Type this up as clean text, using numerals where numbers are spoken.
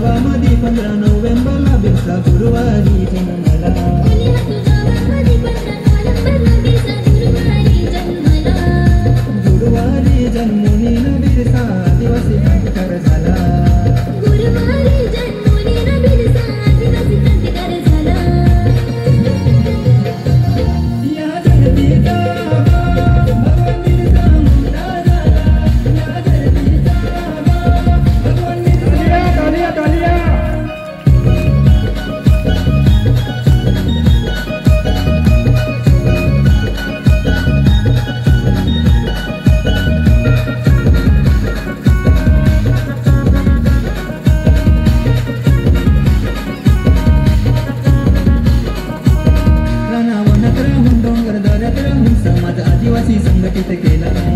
गावामध्ये 15 नोव्हेंबरला बिरसा गुरुवारी जन्मला. गुरुवारी जन्मोनी न बिरसा आदिवासी क्रांतिकार झाला. या धरतीचा भगवान बिरसा मुंडा झाला. या धरतीचा भगवान बिरसा. रानावनात राहून डोंगर दऱ्यात राहून समाज आदिवासी संघटित केला.